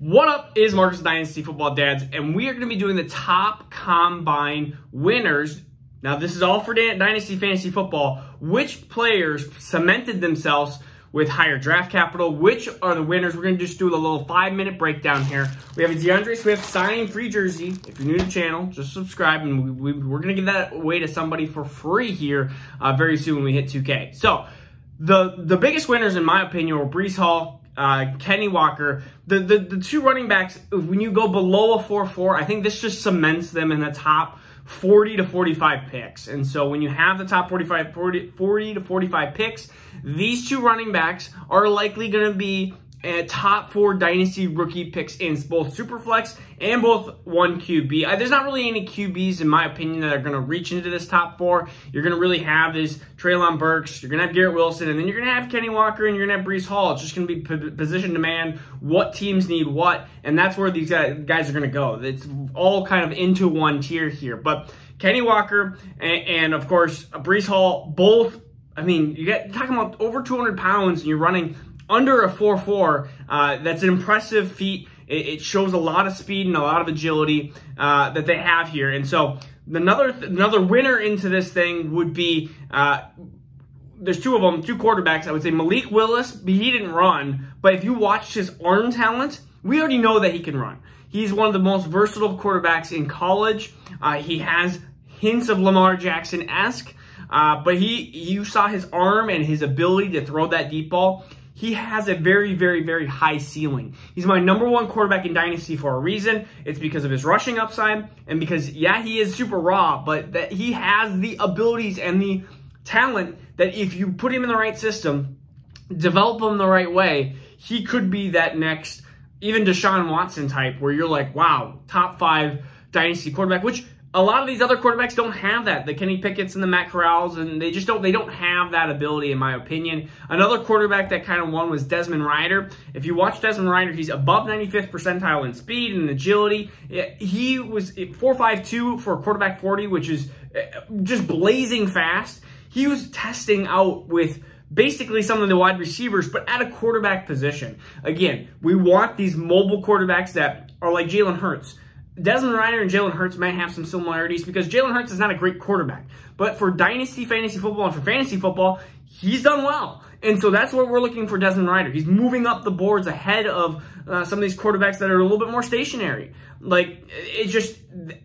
What up is Marcus Dynasty Football Dads, and we are going to be doing the top combine winners. Now, this is all for Dynasty Fantasy Football. Which players cemented themselves with higher draft capital? Which are the winners? We're going to just do a little 5-minute breakdown here. We have a DeAndre Swift signing free jersey. If you're new to the channel, just subscribe, and we're going to give that away to somebody for free here very soon when we hit 2K. So, the biggest winners, in my opinion, were Breece Hall, Kenny Walker. The two running backs, when you go below a 4-4, I think this just cements them in the top 40 to 45 picks. And so when you have the top 40 to 45 picks, these two running backs are likely going to be top 4 dynasty rookie picks in both Superflex and both 1 QB. There's not really any QBs, in my opinion, that are going to reach into this top 4. You're going to really have this Treylon Burks, you're going to have Garrett Wilson, and then you're going to have Kenny Walker, and you're going to have Breece Hall. It's just going to be position demand, what teams need what, and that's where these guys are going to go. It's all kind of into one tier here. But Kenny Walker and of course, Breece Hall, both, I mean, you're talking about over 200 pounds, and you're running under a 4.4, that's an impressive feat. It shows a lot of speed and a lot of agility that they have here. And so another winner into this thing would be, there's two of them, two quarterbacks. I would say Malik Willis, he didn't run, but if you watched his arm talent, we already know that he can run. He's one of the most versatile quarterbacks in college. He has hints of Lamar Jackson-esque, but you saw his arm and his ability to throw that deep ball. He has a very, very, very high ceiling. He's my #1 quarterback in Dynasty for a reason. It's because of his rushing upside, and because, yeah, he is super raw, but that he has the abilities and the talent that if you put him in the right system, develop him the right way, he could be that next, even Deshaun Watson type, where you're like, wow, top 5 Dynasty quarterback, which a lot of these other quarterbacks don't have that. The Kenny Pickett's and the Matt Corrals, and they don't have that ability, in my opinion. Another quarterback that kind of won was Desmond Ridder. If you watch Desmond Ridder, he's above 95th percentile in speed and agility. He was 4.52 for a quarterback 40, which is just blazing fast. He was testing out with basically some of the wide receivers, but at a quarterback position. Again, we want these mobile quarterbacks that are like Jalen Hurts. Desmond Ridder and Jalen Hurts may have some similarities because Jalen Hurts is not a great quarterback. But for Dynasty Fantasy Football and for Fantasy Football, he's done well. And so that's what we're looking for Desmond Ridder. He's moving up the boards ahead of some of these quarterbacks that are a little bit more stationary. Like, it's just,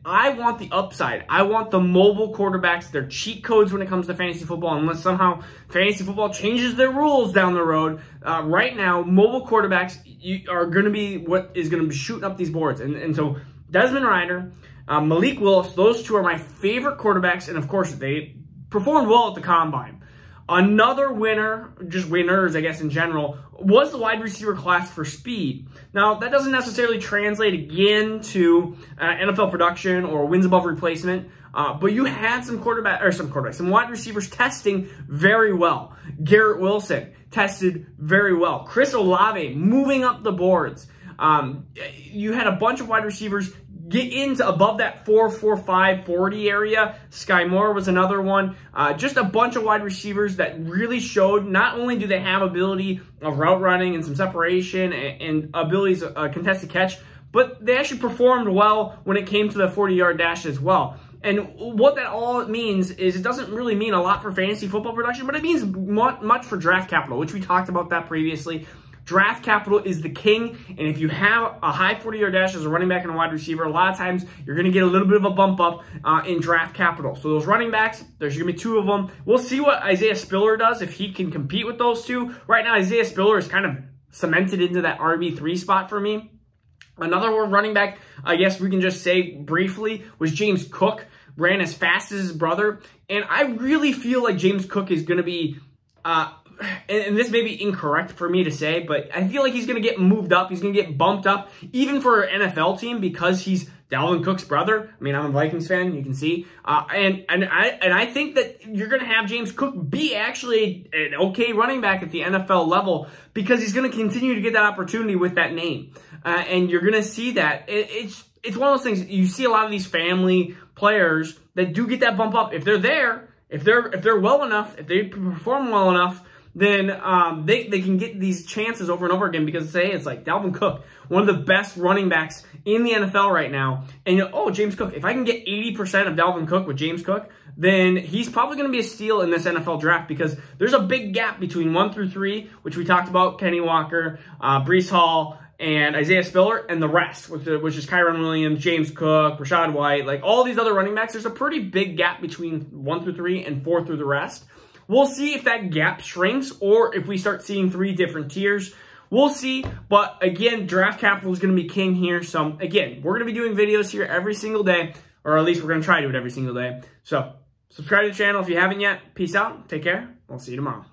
I want the upside. I want the mobile quarterbacks. They're cheat codes when it comes to fantasy football, unless somehow fantasy football changes their rules down the road. Right now, mobile quarterbacks are going to be what is going to be shooting up these boards. And so Desmond Ridder, Malik Willis, those two are my favorite quarterbacks, and of course, they performed well at the Combine. Another winner, just winners, I guess, in general, was the wide receiver class for speed. Now, that doesn't necessarily translate again to NFL production or wins above replacement, but you had some wide receivers testing very well. Garrett Wilson tested very well. Chris Olave moving up the boards. You had a bunch of wide receivers get into above that 4.45 40 area. Sky Moore was another one. Just a bunch of wide receivers that really showed not only do they have ability of route running and some separation and abilities contested catch, but they actually performed well when it came to the 40-yard dash as well. And what that all means is it doesn't really mean a lot for fantasy football production, but it means much for draft capital, which we talked about that previously. Draft capital is the king, and if you have a high 40-yard dash as a running back and a wide receiver, a lot of times you're going to get a little bit of a bump up in draft capital. So those running backs, there's going to be 2 of them. We'll see what Isaiah Spiller does, if he can compete with those 2. Right now, Isaiah Spiller is kind of cemented into that RB3 spot for me. Another running back, I guess we can just say briefly, was James Cook. Ran as fast as his brother, and I really feel like James Cook is going to be and this may be incorrect for me to say, but I feel like he's going to get moved up. He's going to get bumped up, even for an NFL team, because he's Dalvin Cook's brother. I mean, I'm a Vikings fan, you can see. And I think that you're going to have James Cook be actually an okay running back at the NFL level, because he's going to continue to get that opportunity with that name. And you're going to see that. It's one of those things, you see a lot of these family players that do get that bump up. If they're there, if they're well enough, if they perform well enough, then they can get these chances over and over again because, say, it's like Dalvin Cook, one of the best running backs in the NFL right now. And, James Cook, if I can get 80% of Dalvin Cook with James Cook, then he's probably going to be a steal in this NFL draft because there's a big gap between 1 through 3, which we talked about, Kenny Walker, Breece Hall, and Isaiah Spiller, and the rest, which is Kyron Williams, James Cook, Rachaad White, like all these other running backs. There's a pretty big gap between 1 through 3 and 4 through the rest. We'll see if that gap shrinks or if we start seeing 3 different tiers. We'll see, but again, draft capital is going to be king here. So again, we're going to be doing videos here every single day, or at least we're going to try to do it every single day. So subscribe to the channel if you haven't yet. Peace out. Take care. We'll see you tomorrow.